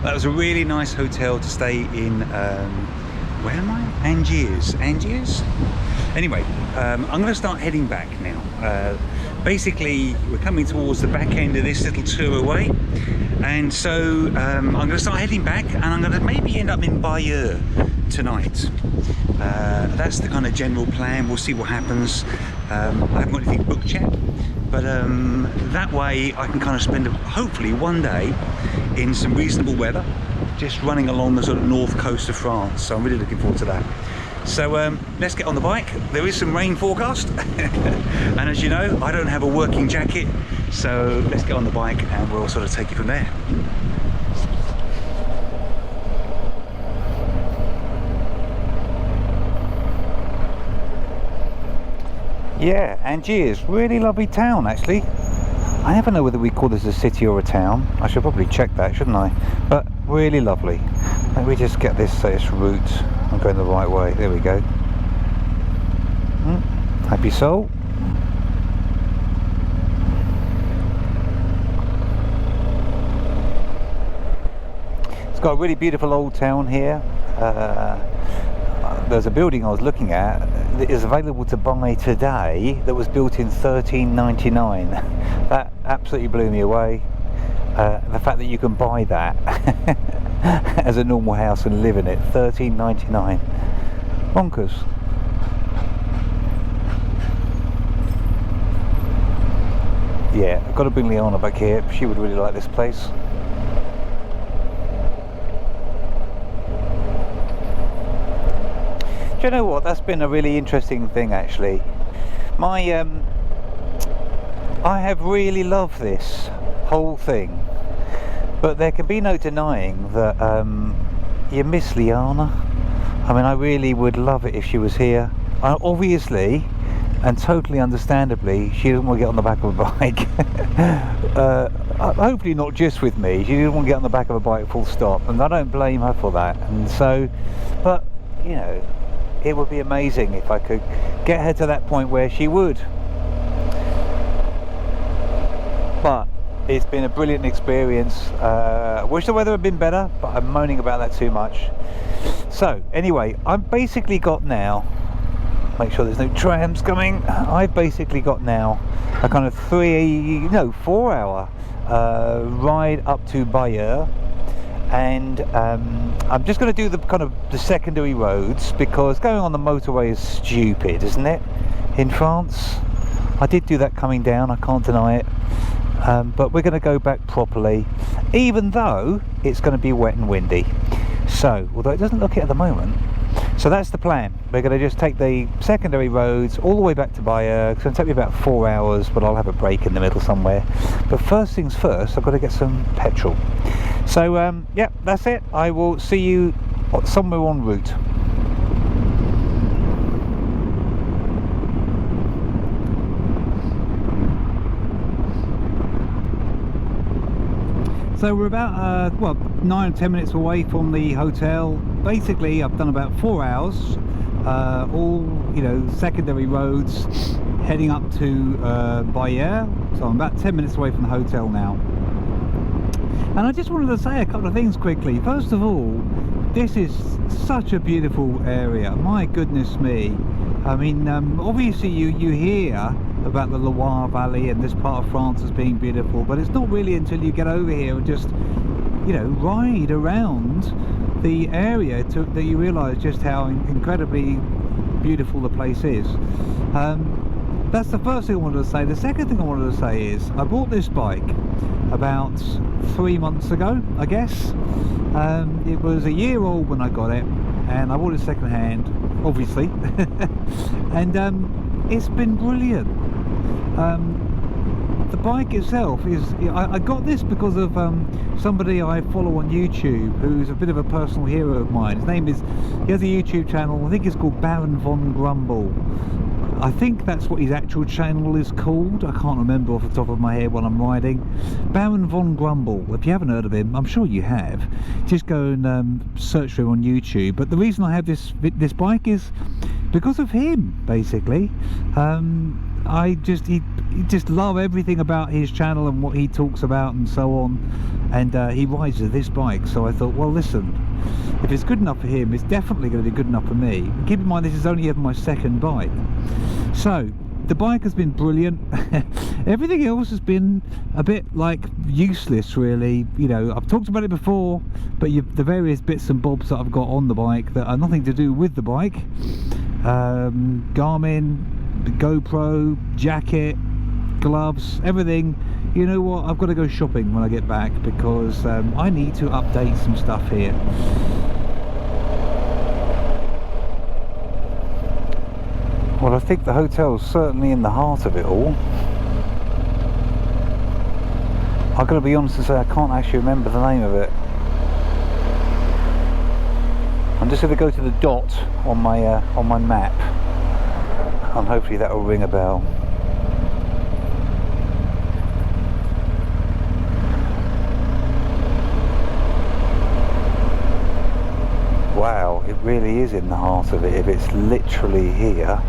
That was a really nice hotel to stay in. Where am I? Angiers. Anyway, I'm going to start heading back now. Basically, we're coming towards the back end of this little tour away, and so I'm going to start heading back, and I'm going to maybe end up in Bayeux tonight. That's the kind of general plan. We'll see what happens. I haven't got anything booked yet, but that way I can kind of spend hopefully one day in some reasonable weather, just running along the sort of north coast of France. So I'm really looking forward to that. So let's get on the bike. There is some rain forecast and as you know, I don't have a working jacket, so let's get on the bike and we'll sort of take it from there. Yeah, Angiers, really lovely town actually. I never know whether we call this a city or a town. I should probably check that, shouldn't I? But really lovely. Let me just get this route. I'm going the right way. There we go. Happy soul. It's got a really beautiful old town here. There's a building I was looking at that is available to buy today that was built in 1399. That absolutely blew me away. The fact that you can buy that as a normal house and live in it, 1399. Bonkers. Yeah, I've got to bring Liana back here. She would really like this place. Do you know what? That's been a really interesting thing actually. I have really loved this whole thing, but there can be no denying that you miss Liana. I mean, I really would love it if she was here. Obviously, and totally understandably, she doesn't want to get on the back of a bike. Hopefully not just with me. She didn't want to get on the back of a bike full stop, and I don't blame her for that. And so, but you know, it would be amazing if I could get her to that point where she would. But it's been a brilliant experience. I wish the weather had been better, but I'm moaning about that too much. So anyway, I've basically got now, make sure there's no trams coming, I've basically got now a kind of 4 hour ride up to Bayeux, and I'm just going to do the kind of the secondary roads, because going on the motorway is stupid, isn't it, in France? I did do that coming down, I can't deny it. But we're going to go back properly, even though it's going to be wet and windy. So, although it doesn't look it at the moment. So that's the plan. We're going to just take the secondary roads all the way back to Bayeux. It's going to take me about 4 hours, but I'll have a break in the middle somewhere. But first things first, I've got to get some petrol. So, yeah, that's it. I will see you somewhere en route. So we're about, well, 9 or 10 minutes away from the hotel. Basically, I've done about 4 hours, all, you know, secondary roads, heading up to Bayeux. So I'm about 10 minutes away from the hotel now. And I just wanted to say a couple of things quickly. First of all, this is such a beautiful area. My goodness me. I mean, obviously you hear about the Loire Valley and this part of France as being beautiful, but it's not really until you get over here and just, you know, ride around the area that you realise just how incredibly beautiful the place is. That's the first thing I wanted to say. The second thing I wanted to say is I bought this bike about 3 months ago, I guess. It was a year old when I got it, and I bought it second hand, obviously. And it's been brilliant. The bike itself is, I got this because of somebody I follow on YouTube who's a bit of a personal hero of mine. His name is, he has a YouTube channel, I think it's called Baron Von Grumble. I think that's what his actual channel is called. I can't remember off the top of my head while I'm riding. Baron Von Grumble. If you haven't heard of him, I'm sure you have. Just go and search for him on YouTube. But the reason I have this bike is because of him, basically. I just he just love everything about his channel and what he talks about and so on, and he rides this bike. So I thought, well, listen, if it's good enough for him, it's definitely going to be good enough for me. Keep in mind, this is only ever my second bike, so the bike has been brilliant. Everything else has been a bit like useless, really. You know, I've talked about it before, but the various bits and bobs that I've got on the bike that are nothing to do with the bike, Garmin, GoPro, jacket, gloves, everything. You know what, I've got to go shopping when I get back, because I need to update some stuff here. Well, I think the hotel's certainly in the heart of it all. I've got to be honest and say I can't actually remember the name of it. I'm just going to go to the dot on my map, and hopefully that will ring a bell. Wow, it really is in the heart of it if it's literally here.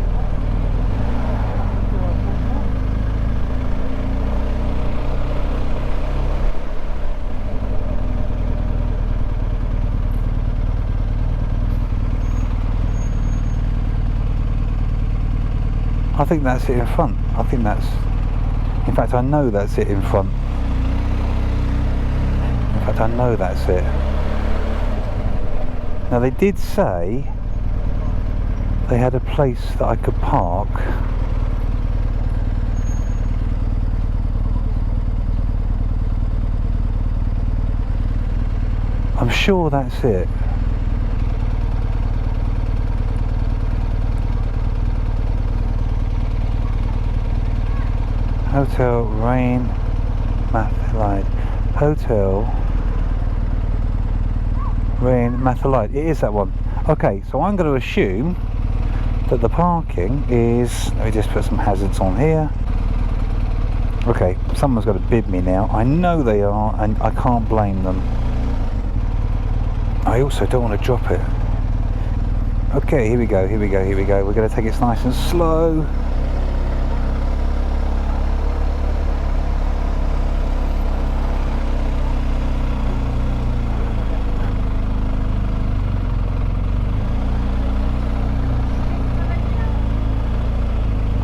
I think that's it in front. I think that's, in fact, I know that's it in front. In fact, I know that's it. Now, they did say they had a place that I could park. I'm sure that's it. Hotel Rain Mathalide. Hotel Rain Mathalide. It is that one. Okay, so I'm going to assume that the parking is, let me just put some hazards on here. Okay, someone's got to bid me now. I know they are, and I can't blame them. I also don't want to drop it. Okay, here we go, here we go, here we go. We're going to take it nice and slow.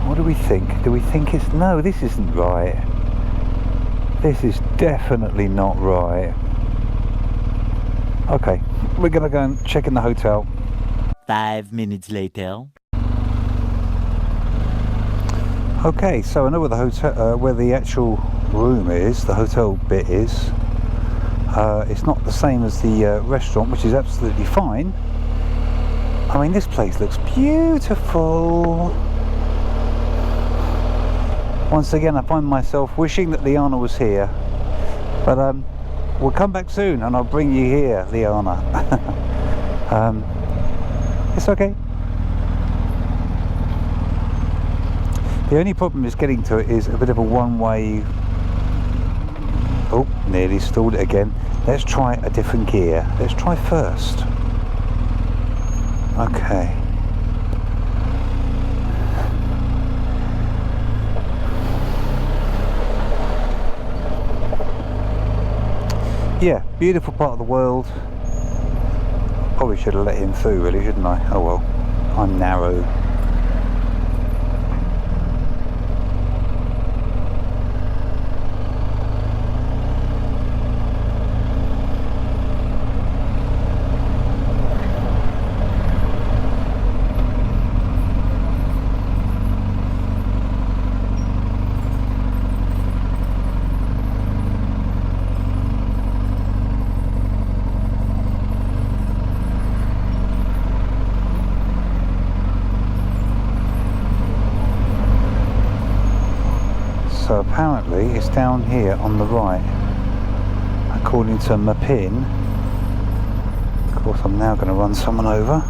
What do we think? Do we think it's... No, this isn't right. This is definitely not right. Okay, we're gonna go and check in the hotel. 5 minutes later. Okay, so I know where the hotel, where the actual room is, the hotel bit is. It's not the same as the restaurant, which is absolutely fine. I mean, this place looks beautiful. Once again, I find myself wishing that Liana was here, but we'll come back soon and I'll bring you here, Liana. It's okay. The only problem is getting to it is a bit of a one-way. Oh, nearly stalled it again. Let's try a different gear. Let's try first. Okay. Yeah, beautiful part of the world. Probably should have let him through, really, shouldn't I? Oh well, I'm narrow. So apparently it's down here on the right, according to my pin. Of course, I'm now going to run someone over.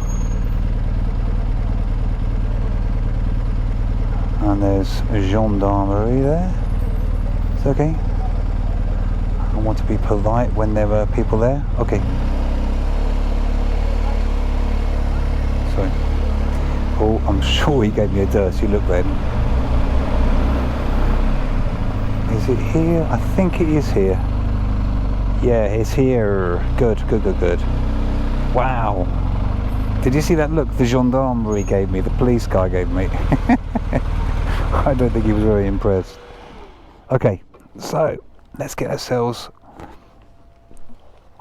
And there's a gendarmerie there. It's okay. I want to be polite when there are people there. Okay. Sorry. Oh, I'm sure he gave me a dirty look then. Is it here? I think it is here. Yeah, it's here. Good, good, good, good. Wow. Did you see that look the gendarmerie gave me, the police guy gave me? I don't think he was very impressed. Okay, so let's get ourselves,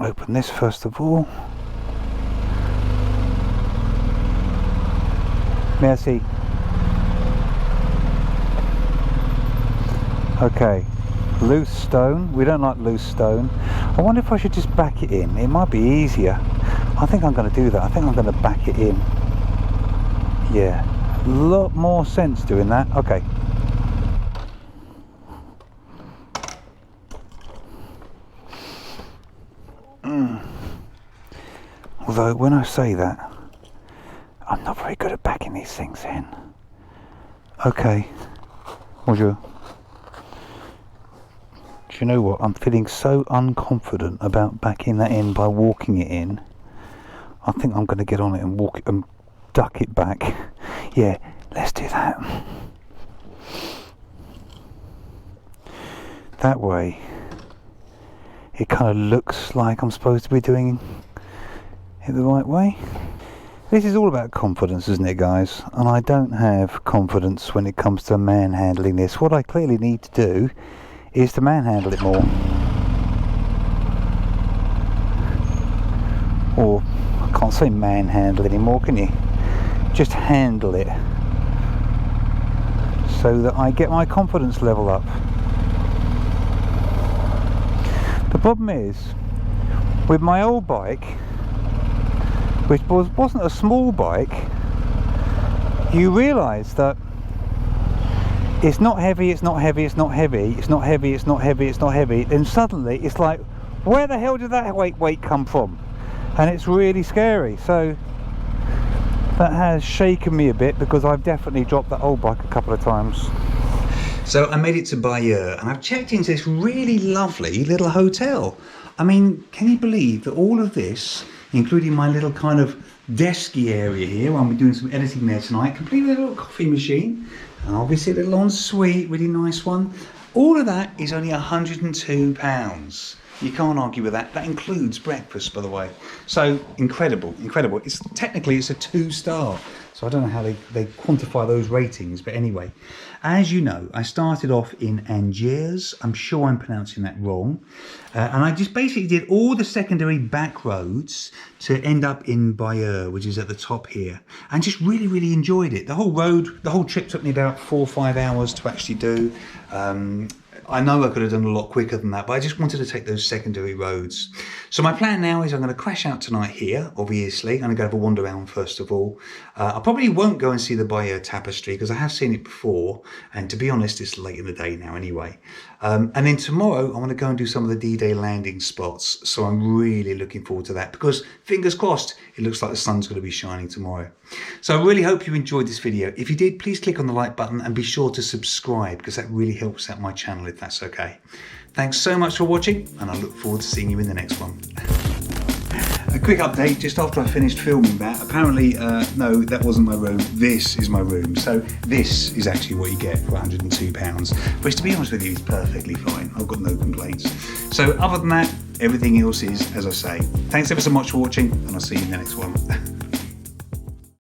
open this first of all. Merci. Okay, loose stone. We don't like loose stone. I wonder if I should just back it in. It might be easier. I think I'm going to do that. I think I'm going to back it in. Yeah, a lot more sense doing that. Okay. Although when I say that, I'm not very good at backing these things in. Okay. Bonjour. Do you know what? I'm feeling so unconfident about backing that in by walking it in. I think I'm going to get on it and walk it and duck it back. Yeah, let's do that. That way, it kind of looks like I'm supposed to be doing it the right way. This is all about confidence, isn't it, guys? And I don't have confidence when it comes to manhandling this. What I clearly need to do is to manhandle it more. Or, I can't say manhandle anymore, can you? Just handle it. So that I get my confidence level up. The problem is, with my old bike, which wasn't a small bike, you realise that it's not heavy, it's not heavy, it's not heavy, it's not heavy, it's not heavy, it's not heavy. Then suddenly it's like, where the hell did that weight come from? And it's really scary. So that has shaken me a bit, because I've definitely dropped that old bike a couple of times. So I made it to Bayeux, and I've checked into this really lovely little hotel. I mean, can you believe that all of this, including my little kind of desky area here, where I'll be doing some editing there tonight, complete with a little coffee machine, and obviously a little ensuite, really nice one. All of that is only £102. You can't argue with that. That includes breakfast, by the way. So incredible, incredible. It's a 2-star. So I don't know how they quantify those ratings, but anyway. As you know, I started off in Angers. I'm sure I'm pronouncing that wrong. And I just basically did all the secondary back roads to end up in Bayeux, which is at the top here. And just really, really enjoyed it. The whole trip took me about 4 or 5 hours to actually do. I know I could have done a lot quicker than that, but I just wanted to take those secondary roads. So my plan now is I'm going to crash out tonight here, obviously. I'm going to go have a wander around first of all. I probably won't go and see the Bayeux Tapestry, because I have seen it before. And to be honest, it's late in the day now anyway. And then tomorrow, I want to go and do some of the D-Day landing spots. So I'm really looking forward to that, because fingers crossed, it looks like the sun's going to be shining tomorrow. So I really hope you enjoyed this video. If you did, please click on the like button and be sure to subscribe, because that really helps out my channel, if that's okay. Thanks so much for watching, and I look forward to seeing you in the next one. A quick update, just after I finished filming that, apparently, no, that wasn't my room, this is my room. So this is actually what you get for £102, which to be honest with you is perfectly fine. I've got no complaints. So other than that, everything else is, as I say. Thanks ever so much for watching, and I'll see you in the next one.